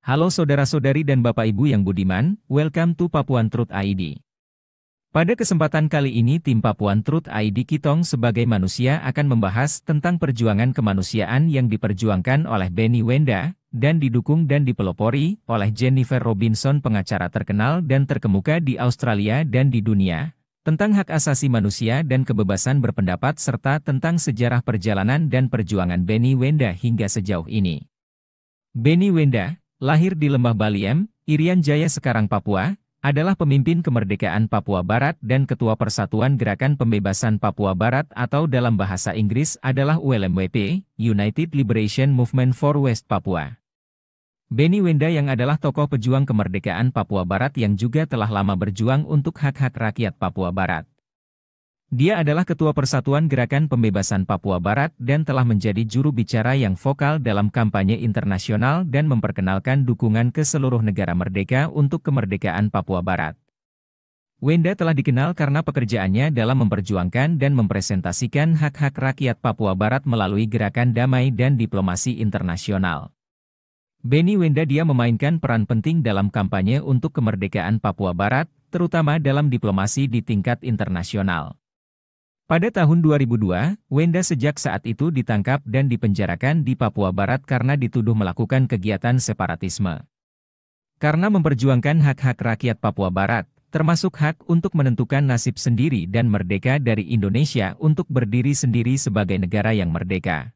Halo saudara-saudari dan Bapak Ibu yang budiman, welcome to Papuan Truth ID. Pada kesempatan kali ini tim Papuan Truth ID Kitong sebagai manusia akan membahas tentang perjuangan kemanusiaan yang diperjuangkan oleh Benny Wenda, dan didukung dan dipelopori oleh Jennifer Robinson, pengacara terkenal dan terkemuka di Australia dan di dunia, tentang hak asasi manusia dan kebebasan berpendapat serta tentang sejarah perjalanan dan perjuangan Benny Wenda hingga sejauh ini. Benny Wenda, lahir di Lembah Baliem, Irian Jaya sekarang Papua, adalah pemimpin kemerdekaan Papua Barat dan Ketua Persatuan Gerakan Pembebasan Papua Barat atau dalam bahasa Inggris adalah ULMWP, United Liberation Movement for West Papua. Benny Wenda yang adalah tokoh pejuang kemerdekaan Papua Barat yang juga telah lama berjuang untuk hak-hak rakyat Papua Barat. Dia adalah Ketua Persatuan Gerakan Pembebasan Papua Barat dan telah menjadi juru bicara yang vokal dalam kampanye internasional dan memperkenalkan dukungan ke seluruh negara merdeka untuk kemerdekaan Papua Barat. Wenda telah dikenal karena pekerjaannya dalam memperjuangkan dan mempresentasikan hak-hak rakyat Papua Barat melalui gerakan damai dan diplomasi internasional. Benny Wenda dia memainkan peran penting dalam kampanye untuk kemerdekaan Papua Barat, terutama dalam diplomasi di tingkat internasional. Pada tahun 2002, Wenda sejak saat itu ditangkap dan dipenjarakan di Papua Barat karena dituduh melakukan kegiatan separatisme. Karena memperjuangkan hak-hak rakyat Papua Barat, termasuk hak untuk menentukan nasib sendiri dan merdeka dari Indonesia untuk berdiri sendiri sebagai negara yang merdeka.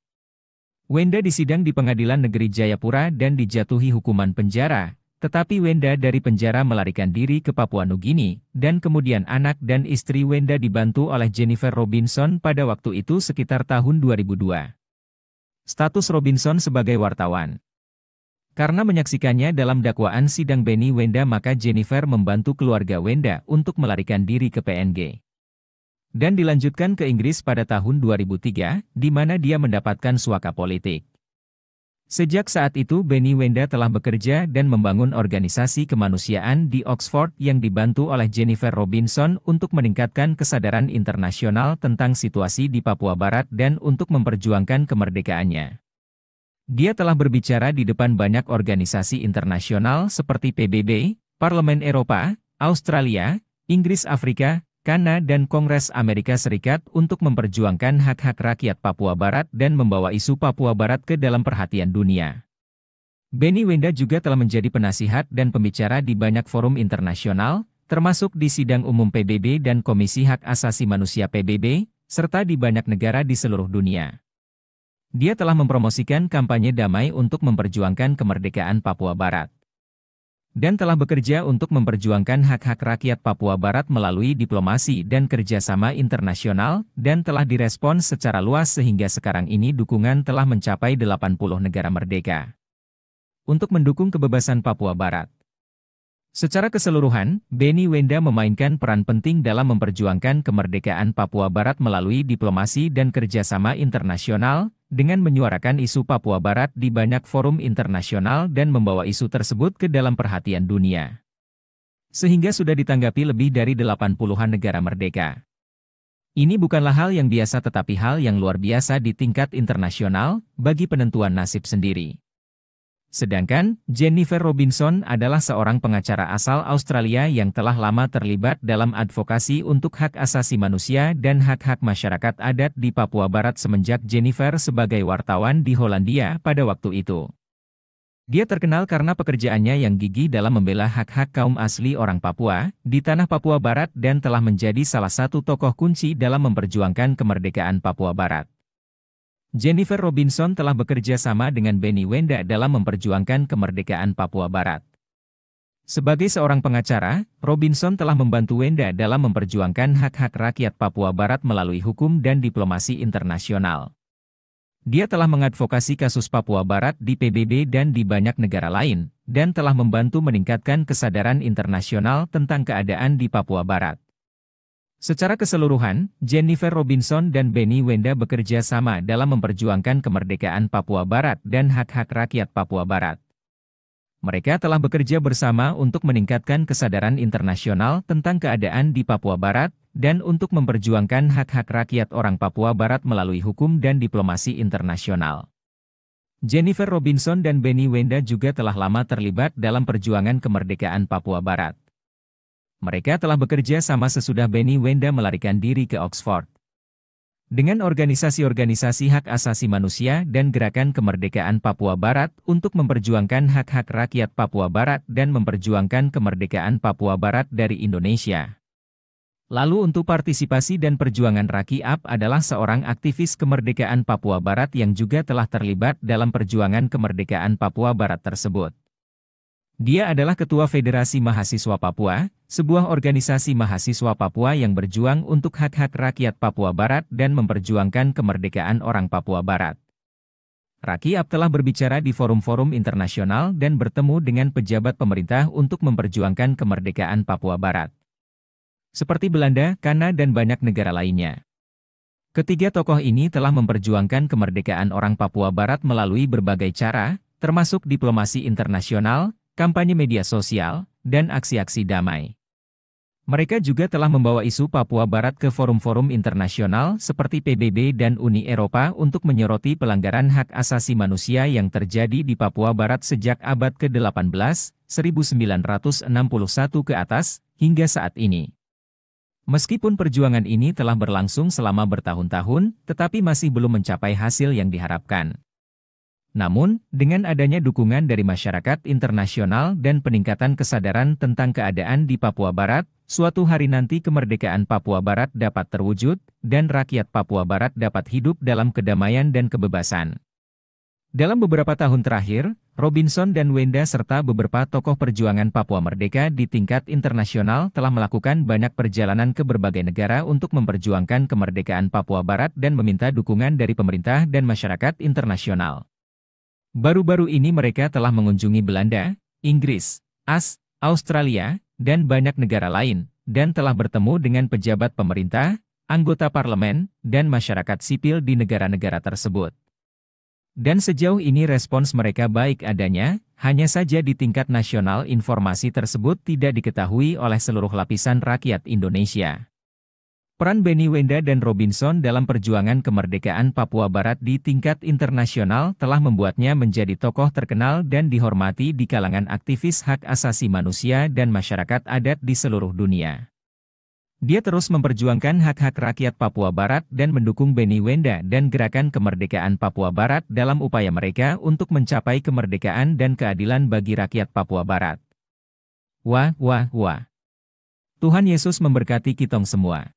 Wenda disidang di Pengadilan Negeri Jayapura dan dijatuhi hukuman penjara. Tetapi Wenda dari penjara melarikan diri ke Papua Nugini, dan kemudian anak dan istri Wenda dibantu oleh Jennifer Robinson pada waktu itu sekitar tahun 2002. Status Robinson sebagai wartawan. Karena menyaksikannya dalam dakwaan sidang Benny Wenda, maka Jennifer membantu keluarga Wenda untuk melarikan diri ke PNG. Dan dilanjutkan ke Inggris pada tahun 2003, di mana dia mendapatkan suaka politik. Sejak saat itu Benny Wenda telah bekerja dan membangun organisasi kemanusiaan di Oxford yang dibantu oleh Jennifer Robinson untuk meningkatkan kesadaran internasional tentang situasi di Papua Barat dan untuk memperjuangkan kemerdekaannya. Dia telah berbicara di depan banyak organisasi internasional seperti PBB, Parlemen Eropa, Australia, Inggris, Afrika, Kanada dan Kongres Amerika Serikat untuk memperjuangkan hak-hak rakyat Papua Barat dan membawa isu Papua Barat ke dalam perhatian dunia. Benny Wenda juga telah menjadi penasihat dan pembicara di banyak forum internasional, termasuk di sidang umum PBB dan Komisi Hak Asasi Manusia PBB, serta di banyak negara di seluruh dunia. Dia telah mempromosikan kampanye damai untuk memperjuangkan kemerdekaan Papua Barat. Dan telah bekerja untuk memperjuangkan hak-hak rakyat Papua Barat melalui diplomasi dan kerjasama internasional, dan telah direspons secara luas sehingga sekarang ini dukungan telah mencapai 80 negara merdeka untuk mendukung kebebasan Papua Barat. Secara keseluruhan, Benny Wenda memainkan peran penting dalam memperjuangkan kemerdekaan Papua Barat melalui diplomasi dan kerjasama internasional, dengan menyuarakan isu Papua Barat di banyak forum internasional dan membawa isu tersebut ke dalam perhatian dunia. Sehingga sudah ditanggapi lebih dari 80-an negara merdeka. Ini bukanlah hal yang biasa tetapi hal yang luar biasa di tingkat internasional, bagi penentuan nasib sendiri. Sedangkan, Jennifer Robinson adalah seorang pengacara asal Australia yang telah lama terlibat dalam advokasi untuk hak asasi manusia dan hak-hak masyarakat adat di Papua Barat semenjak Jennifer sebagai wartawan di Hollandia pada waktu itu. Dia terkenal karena pekerjaannya yang gigih dalam membela hak-hak kaum asli orang Papua di tanah Papua Barat dan telah menjadi salah satu tokoh kunci dalam memperjuangkan kemerdekaan Papua Barat. Jennifer Robinson telah bekerja sama dengan Benny Wenda dalam memperjuangkan kemerdekaan Papua Barat. Sebagai seorang pengacara, Robinson telah membantu Wenda dalam memperjuangkan hak-hak rakyat Papua Barat melalui hukum dan diplomasi internasional. Dia telah mengadvokasi kasus Papua Barat di PBB dan di banyak negara lain, dan telah membantu meningkatkan kesadaran internasional tentang keadaan di Papua Barat. Secara keseluruhan, Jennifer Robinson dan Benny Wenda bekerja sama dalam memperjuangkan kemerdekaan Papua Barat dan hak-hak rakyat Papua Barat. Mereka telah bekerja bersama untuk meningkatkan kesadaran internasional tentang keadaan di Papua Barat, dan untuk memperjuangkan hak-hak rakyat orang Papua Barat melalui hukum dan diplomasi internasional. Jennifer Robinson dan Benny Wenda juga telah lama terlibat dalam perjuangan kemerdekaan Papua Barat. Mereka telah bekerja sama sesudah Benny Wenda melarikan diri ke Oxford. Dengan organisasi-organisasi hak asasi manusia dan gerakan kemerdekaan Papua Barat untuk memperjuangkan hak-hak rakyat Papua Barat dan memperjuangkan kemerdekaan Papua Barat dari Indonesia. Lalu untuk partisipasi dan perjuangan Raki Up adalah seorang aktivis kemerdekaan Papua Barat yang juga telah terlibat dalam perjuangan kemerdekaan Papua Barat tersebut. Dia adalah Ketua Federasi Mahasiswa Papua, sebuah organisasi mahasiswa Papua yang berjuang untuk hak-hak rakyat Papua Barat dan memperjuangkan kemerdekaan orang Papua Barat. Raki Up telah berbicara di forum-forum internasional dan bertemu dengan pejabat pemerintah untuk memperjuangkan kemerdekaan Papua Barat, seperti Belanda, Kanada, dan banyak negara lainnya. Ketiga tokoh ini telah memperjuangkan kemerdekaan orang Papua Barat melalui berbagai cara, termasuk diplomasi internasional, kampanye media sosial, dan aksi-aksi damai. Mereka juga telah membawa isu Papua Barat ke forum-forum internasional seperti PBB dan Uni Eropa untuk menyoroti pelanggaran hak asasi manusia yang terjadi di Papua Barat sejak abad ke-18, 1961 ke atas, hingga saat ini. Meskipun perjuangan ini telah berlangsung selama bertahun-tahun, tetapi masih belum mencapai hasil yang diharapkan. Namun, dengan adanya dukungan dari masyarakat internasional dan peningkatan kesadaran tentang keadaan di Papua Barat, suatu hari nanti kemerdekaan Papua Barat dapat terwujud, dan rakyat Papua Barat dapat hidup dalam kedamaian dan kebebasan. Dalam beberapa tahun terakhir, Robinson dan Wenda serta beberapa tokoh perjuangan Papua Merdeka di tingkat internasional telah melakukan banyak perjalanan ke berbagai negara untuk memperjuangkan kemerdekaan Papua Barat dan meminta dukungan dari pemerintah dan masyarakat internasional. Baru-baru ini mereka telah mengunjungi Belanda, Inggris, Australia, dan banyak negara lain, dan telah bertemu dengan pejabat pemerintah, anggota parlemen, dan masyarakat sipil di negara-negara tersebut. Dan sejauh ini respons mereka baik adanya, hanya saja di tingkat nasional informasi tersebut tidak diketahui oleh seluruh lapisan rakyat Indonesia. Peran Benny Wenda dan Robinson dalam perjuangan kemerdekaan Papua Barat di tingkat internasional telah membuatnya menjadi tokoh terkenal dan dihormati di kalangan aktivis hak asasi manusia dan masyarakat adat di seluruh dunia. Dia terus memperjuangkan hak-hak rakyat Papua Barat dan mendukung Benny Wenda dan gerakan kemerdekaan Papua Barat dalam upaya mereka untuk mencapai kemerdekaan dan keadilan bagi rakyat Papua Barat. Wah. Tuhan Yesus memberkati kitong semua.